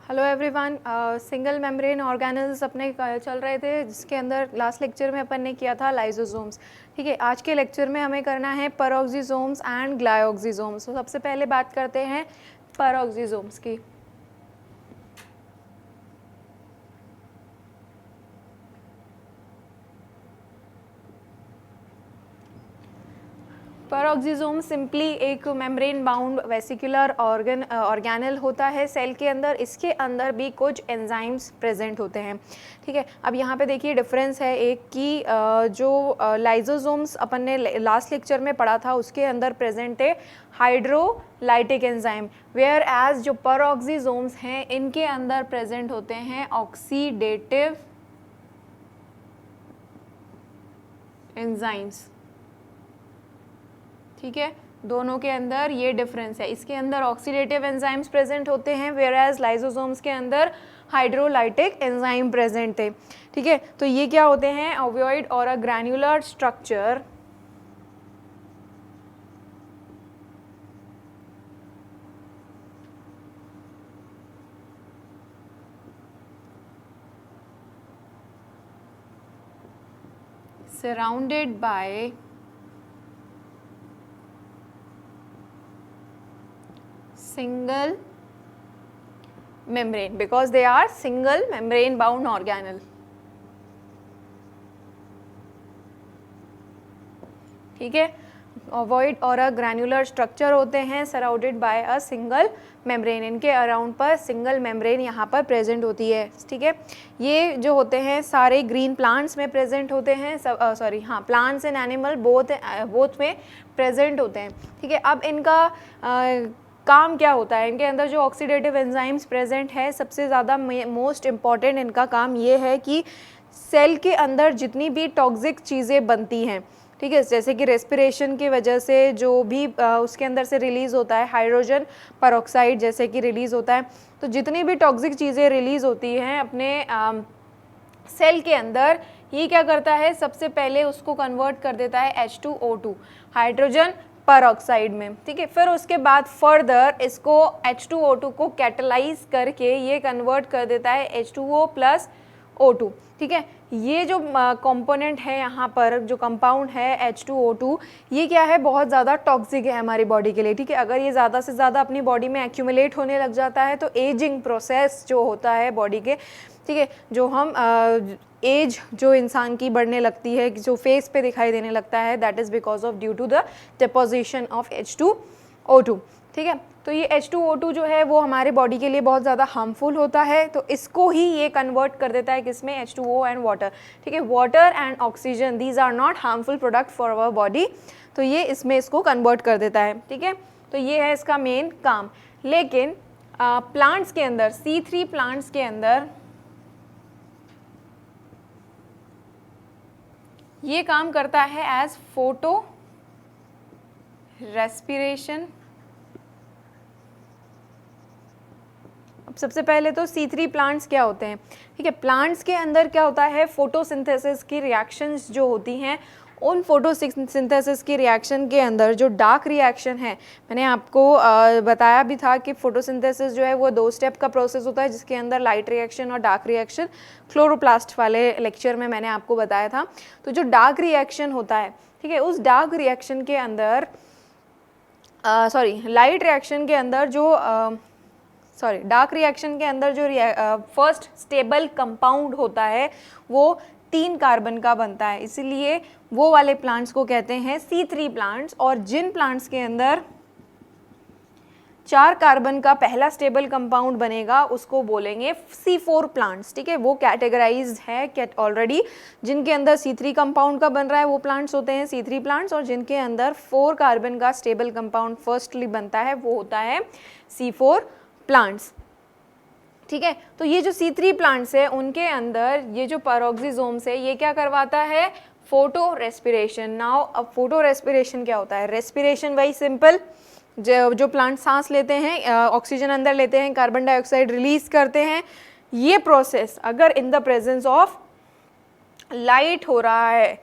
Hello everyone. Single membrane organelles अपने चल रहे थे, जिसके अंदर लास्ट लेक्चर में अपन ने किया था लाइसोसोम्स। ठीक है, आज के लेक्चर में हमें करना है पेरोक्सिसोम्स एंड ग्लाइकोक्सिसोम्स। तो सबसे पहले बात करते हैं पेरोक्सिसोम्स की। पेरोक्सिसोम सिंपली एक मेम्ब्रेन बाउंड वेसिकुलर ऑर्गेनल होता है सेल के अंदर। इसके अंदर भी कुछ एंजाइम्स प्रेजेंट होते हैं। ठीक है, अब यहाँ पे देखिए डिफरेंस है एक कि जो लाइसोसोम्स अपन ने लास्ट लेक्चर में पढ़ा था उसके अंदर प्रेजेंट है हाइड्रोलाइटिक एंजाइम, वेयर एज जो पेरोक्सिसोम्स हैं इनके अंदर प्रेजेंट होते हैं ऑक्सीडेटिव एंजाइम्स। ठीक है, दोनों के अंदर ये डिफरेंस है। इसके अंदर ऑक्सीडेटिव एंजाइम्स प्रेजेंट होते हैं, वेयर एज लाइसोसोम्स के अंदर हाइड्रोलाइटिक एंजाइम प्रेजेंट है। ठीक है, तो ये क्या होते हैं, ओवॉइड और a granular structure surrounded by single membrane because they are single membrane bound organelle। ठीक है, ओवॉइड और अ ग्रैन्युलर स्ट्रक्चर होते हैं surrounded by a single membrane. इनके अराउंड पर सिंगल मेम्ब्रेन यहाँ पर प्रेजेंट होती है। ठीक है, ये जो होते हैं सारे ग्रीन प्लांट्स में प्रेजेंट होते हैं, प्लांट्स एंड एनिमल बोथ में प्रेजेंट होते हैं। ठीक है, अब इनका काम क्या होता है, इनके अंदर जो ऑक्सीडेटिव एंजाइम्स प्रेजेंट है सबसे ज़्यादा मोस्ट इम्पॉर्टेंट इनका काम ये है कि सेल के अंदर जितनी भी टॉक्सिक चीज़ें बनती हैं, ठीक है, जैसे कि रेस्पिरेशन की वजह से जो भी उसके अंदर से रिलीज़ होता है हाइड्रोजन पेरोक्साइड जैसे कि रिलीज़ होता है, तो जितनी भी टॉक्सिक चीज़ें रिलीज़ होती हैं अपने सेल के अंदर, ये क्या करता है सबसे पहले उसको कन्वर्ट कर देता है H2O2 हाइड्रोजन पेरोक्साइड में। ठीक है, फिर उसके बाद फर्दर इसको H2O2 को कैटलाइज करके ये कन्वर्ट कर देता है H2O+O2। ठीक है, ये जो कंपोनेंट है यहाँ पर जो कंपाउंड है H2O2, ये क्या है बहुत ज़्यादा टॉक्सिक है हमारी बॉडी के लिए। ठीक है, अगर ये ज़्यादा से ज़्यादा अपनी बॉडी में एक्यूमुलेट होने लग जाता है तो एजिंग प्रोसेस जो होता है बॉडी के, ठीक है, जो हम एज जो इंसान की बढ़ने लगती है, जो फेस पे दिखाई देने लगता है, that is because of due to the deposition of H2O2। ठीक है, तो ये H2O2 जो है वो हमारे बॉडी के लिए बहुत ज़्यादा हार्मफुल होता है, तो इसको ही ये कन्वर्ट कर देता है किसमें, H2O एंड वाटर। ठीक है, water and oxygen these are not harmful product for our body, तो ये इसमें इसको कन्वर्ट कर देता है। ठीक है, तो ये है इसका मेन काम। लेकिन प्लांट्स के अंदर C3 प्लांट्स के अंदर ये काम करता है एज फोटो रेस्पिरेशन। अब सबसे पहले तो C3 प्लांट्स क्या होते हैं। ठीक है, प्लांट्स के अंदर क्या होता है, फोटोसिंथेसिस की रिएक्शंस जो होती हैं, उन फोटोसिंथेसिस की रिएक्शन के अंदर जो डार्क रिएक्शन है, मैंने आपको बताया भी था कि फोटोसिंथेसिस जो है वो 2 स्टेप का प्रोसेस होता है, जिसके अंदर लाइट रिएक्शन और डार्क रिएक्शन क्लोरोप्लास्ट वाले लेक्चर में मैंने आपको बताया था। तो जो डार्क रिएक्शन होता है, ठीक है, उस डार्क रिएक्शन के अंदर लाइट रिएक्शन के अंदर जो डार्क रिएक्शन के अंदर जो फर्स्ट स्टेबल कंपाउंड होता है वो 3 कार्बन का बनता है, इसीलिए वो वाले प्लांट्स को कहते हैं C3 प्लांट्स। और जिन प्लांट्स के अंदर 4 कार्बन का पहला स्टेबल कंपाउंड बनेगा उसको बोलेंगे C4 प्लांट्स। ठीक है, वो कैटेगराइज्ड है ऑलरेडी, जिनके अंदर C3 कंपाउंड का बन रहा है वो प्लांट्स होते हैं C3 प्लांट्स, और जिनके अंदर 4 कार्बन का स्टेबल कंपाउंड फर्स्टली बनता है वो होता है C4 प्लांट्स। ठीक है, तो ये जो C3 प्लांट्स है उनके अंदर ये जो पेरोक्सिसोम्स है ये क्या करवाता है, फोटो रेस्पिरेशन। नाउ अब फोटो रेस्पिरेशन क्या होता है, रेस्पिरेशन वही सिंपल, जो प्लांट सांस लेते हैं, ऑक्सीजन अंदर लेते हैं, कार्बन डाइऑक्साइड रिलीज करते हैं, ये प्रोसेस अगर in the presence of light हो रहा है,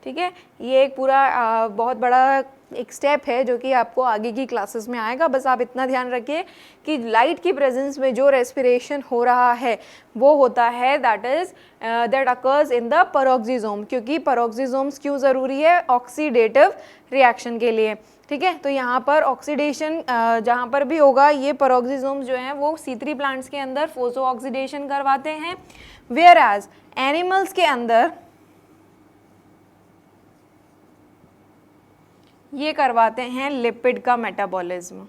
ठीक है, ये एक पूरा बहुत बड़ा एक स्टेप है जो कि आपको आगे की क्लासेस में आएगा। बस आप इतना ध्यान रखिए कि लाइट की प्रेजेंस में जो रेस्पिरेशन हो रहा है वो होता है that occurs in the peroxisome, क्योंकि पेरोक्सिसोम्स क्यों ज़रूरी है? ऑक्सीडेटिव रिएक्शन के लिए, ठीक है। तो यहाँ पर ऑक्सीडेशन जहाँ पर भी होगा, ये पेरोक्सिसोम्स जो हैं वो C3 प्लांट्स के अंदर फोसो ऑक्सीडेशन करवाते हैं, वेयर एज एनिमल्स के अंदर ये करवाते हैं लिपिड का मेटाबॉलिज्म।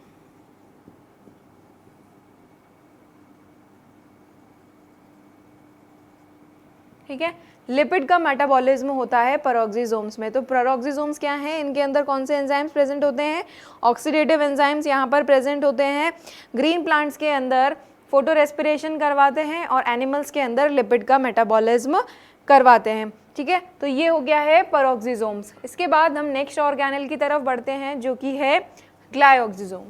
ठीक है, लिपिड का मेटाबॉलिज्म होता है पेरोक्सिसोम्स में। तो पेरोक्सिसोम्स क्या हैं? इनके अंदर कौन से एंजाइम्स प्रेजेंट होते हैं? ऑक्सीडेटिव एंजाइम्स यहाँ पर प्रेजेंट होते हैं। ग्रीन प्लांट्स के अंदर फोटो रेस्पिरेशन करवाते हैं और एनिमल्स के अंदर लिपिड का मेटाबॉलिज्म करवाते हैं, ठीक है। तो ये हो गया है पेरोक्सिसोम्स। इसके बाद हम नेक्स्ट ऑर्गेनेल की तरफ बढ़ते हैं जो कि है ग्लाइऑक्सिसोम।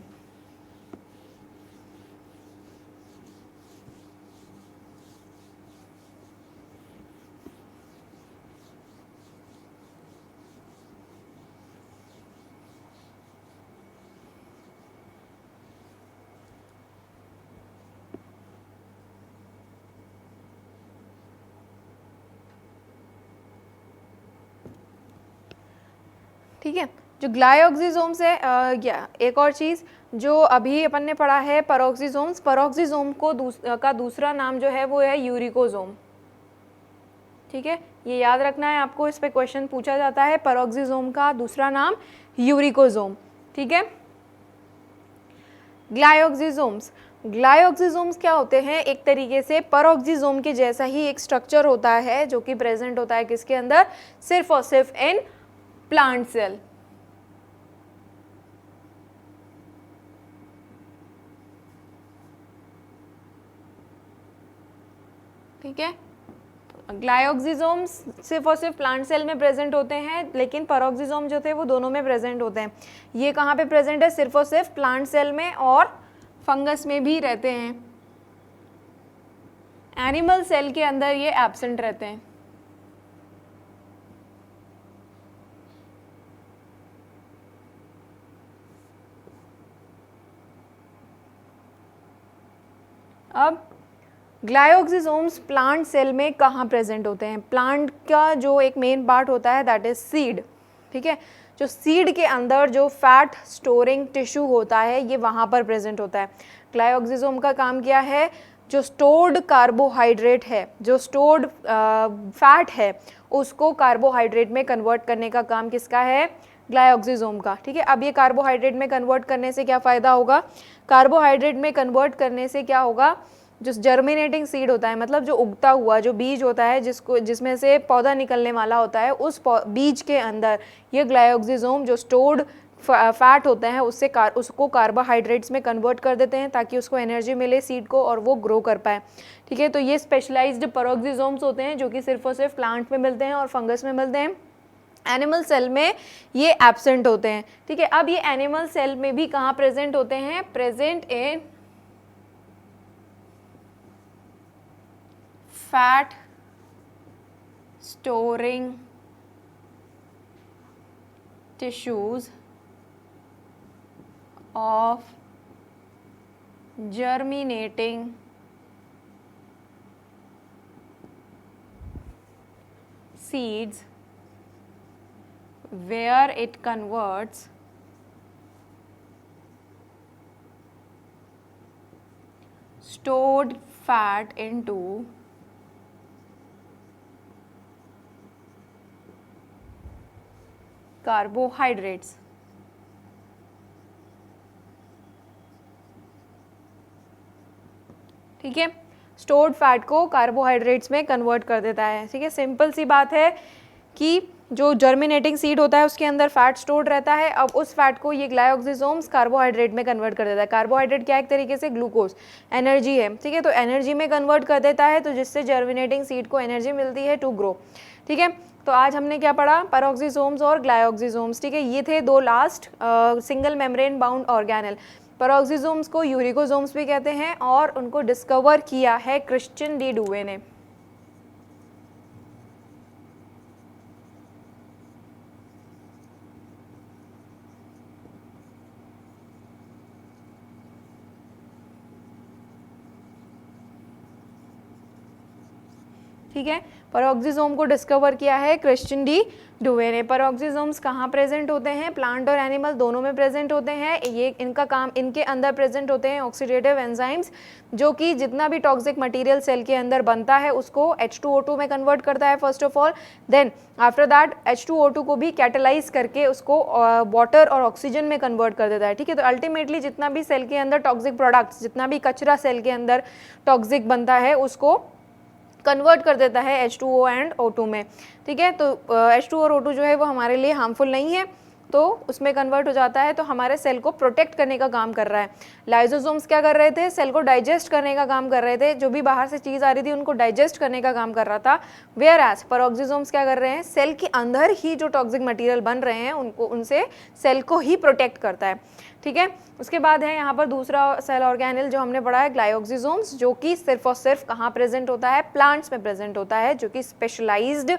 ठीक है, जो ग्लाइऑक्सिसोम्स है, एक और चीज़ जो अभी अपन ने पढ़ा है पेरोक्सिसोम्स, पेरोक्सिसोम को का दूसरा नाम जो है वो है यूरिकोसोम। ठीक है, ये याद रखना है आपको, इस पे क्वेश्चन पूछा जाता है। पेरोक्सिसोम का दूसरा नाम यूरिकोसोम, ठीक है। ग्लाइऑक्सिसोम्स, ग्लाइऑक्सिसोम्स क्या होते हैं? एक तरीके से पेरोक्सिसोम के जैसा ही एक स्ट्रक्चर होता है जो कि प्रेजेंट होता है किसके अंदर? सिर्फ और सिर्फ इन प्लांट सेल। ठीक है, ग्लाइऑक्सिसोम्स सिर्फ और सिर्फ प्लांट सेल में प्रेजेंट होते हैं, लेकिन पेरोक्सिसोम जो थे वो दोनों में प्रेजेंट होते हैं। ये कहाँ पे प्रेजेंट है? सिर्फ और सिर्फ प्लांट सेल में, और फंगस में भी रहते हैं। एनिमल सेल के अंदर ये एब्सेंट रहते हैं। अब ग्लाइऑक्सिसोम्स प्लांट सेल में कहाँ प्रेजेंट होते हैं? प्लांट का जो एक मेन पार्ट होता है दैट इज सीड, ठीक है। जो सीड के अंदर जो फैट स्टोरिंग टिश्यू होता है ये वहाँ पर प्रेजेंट होता है। ग्लाइऑक्सिसोम का काम क्या है? जो स्टोर्ड कार्बोहाइड्रेट है, जो स्टोर्ड फैट है, उसको कार्बोहाइड्रेट में कन्वर्ट करने का काम किसका है? ग्लाइऑक्सिसोम का, ठीक है। अब ये कार्बोहाइड्रेट में कन्वर्ट करने से क्या फ़ायदा होगा? कार्बोहाइड्रेट में कन्वर्ट करने से क्या होगा? जो जर्मिनेटिंग सीड होता है, मतलब जो उगता हुआ जो बीज होता है जिसमें से पौधा निकलने वाला होता है, उस बीज के अंदर ये ग्लाइऑक्सिसोम जो स्टोर्ड फैट होते हैं उसको कार्बोहाइड्रेट्स में कन्वर्ट कर देते हैं ताकि उसको एनर्जी मिले सीड को और वो ग्रो कर पाए, ठीक है। तो ये स्पेशलाइज्ड पेरोक्सिसोम्स होते हैं जो कि सिर्फ और सिर्फ प्लांट में मिलते हैं और फंगस में मिलते हैं। एनिमल सेल में ये एब्सेंट होते हैं, ठीक है। अब ये एनिमल सेल में भी कहाँ प्रेजेंट होते हैं? Present in fat storing tissues of germinating seeds where it converts stored fat into carbohydrates। ठीक है, स्टोर्ड फैट को कार्बोहाइड्रेट्स में कन्वर्ट कर देता है, ठीक है। सिंपल सी बात है कि जो जर्मिनेटिंग सीड होता है उसके अंदर फैट स्टोर्ड रहता है। अब उस फैट को ये ग्लाइऑक्सिसोम्स कार्बोहाइड्रेट में कन्वर्ट कर देता है। कार्बोहाइड्रेट क्या, एक तरीके से ग्लूकोज एनर्जी है, ठीक है। तो एनर्जी में कन्वर्ट कर देता है, तो जिससे जर्मिनेटिंग सीड को एनर्जी मिलती है टू ग्रो, ठीक है। तो आज हमने क्या पढ़ा? पेरोक्सिसोम्स और ग्लाइऑक्सिसोम्स, ठीक है। ये थे दो last single membrane bound organelle. Peroxisomes को यूरिकोसोम्स भी कहते हैं और उनको डिस्कवर किया है क्रिश्चियन डी डुवे ने। ठीक है। पेरोक्सिसोम को डिस्कवर किया है क्रिश्चियन डी डुवे ने। पेरोक्सिसोम्स कहाँ प्रेजेंट होते हैं? प्लांट और एनिमल दोनों में प्रेजेंट होते हैं। ये इनका काम, इनके अंदर प्रेजेंट होते हैं ऑक्सीडेटिव एंजाइम्स, जो कि जितना भी टॉक्सिक मटेरियल सेल के अंदर बनता है उसको H2O2 में कन्वर्ट करता है first of all, then after that H2O2 को भी कैटेलाइज करके उसको वाटर और ऑक्सीजन में कन्वर्ट कर देता है, ठीक है। तो अल्टीमेटली जितना भी सेल के अंदर टॉक्सिक प्रोडक्ट्स, जितना भी कचरा सेल के अंदर टॉक्सिक बनता है उसको कन्वर्ट कर देता है H2O एंड O2 में, ठीक है। तो H2 और O2 जो है वो हमारे लिए हार्मफुल नहीं है, तो उसमें कन्वर्ट हो जाता है, तो हमारे सेल को प्रोटेक्ट करने का काम कर रहा है। लाइसोसोम्स क्या कर रहे थे? सेल को डाइजेस्ट करने का काम कर रहे थे, जो भी बाहर से चीज़ आ रही थी उनको डाइजेस्ट करने का काम कर रहा था। वेयर एज पेरोक्सिसोम्स क्या कर रहे हैं? सेल के अंदर ही जो टॉक्सिक मटेरियल बन रहे हैं उनको, उनसे सेल को ही प्रोटेक्ट करता है, ठीक है। उसके बाद है यहाँ पर दूसरा सेल ऑर्गेनेल जो हमने पढ़ा है ग्लाइओक्सिसोम्स, जो कि सिर्फ और सिर्फ कहाँ प्रेजेंट होता है? प्लांट्स में प्रेजेंट होता है, जो कि स्पेशलाइज्ड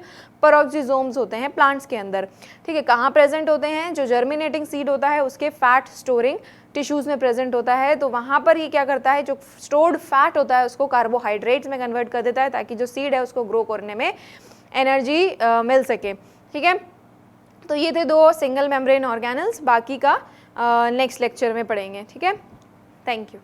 पेरोक्सिसोम्स होते हैं प्लांट्स के अंदर, ठीक है। कहाँ प्रेजेंट होते हैं? जो जर्मिनेटिंग सीड होता है उसके फैट स्टोरिंग टिश्यूज में प्रेजेंट होता है, तो वहाँ पर ये क्या करता है? जो स्टोर्ड फैट होता है उसको कार्बोहाइड्रेट्स में कन्वर्ट कर देता है, ताकि जो सीड है उसको ग्रो करने में एनर्जी मिल सके, ठीक है। तो ये थे दो सिंगल मेम्ब्रेन ऑर्गेनल्स, बाकी का नेक्स्ट लेक्चर में पढ़ेंगे, ठीक है। Thank you.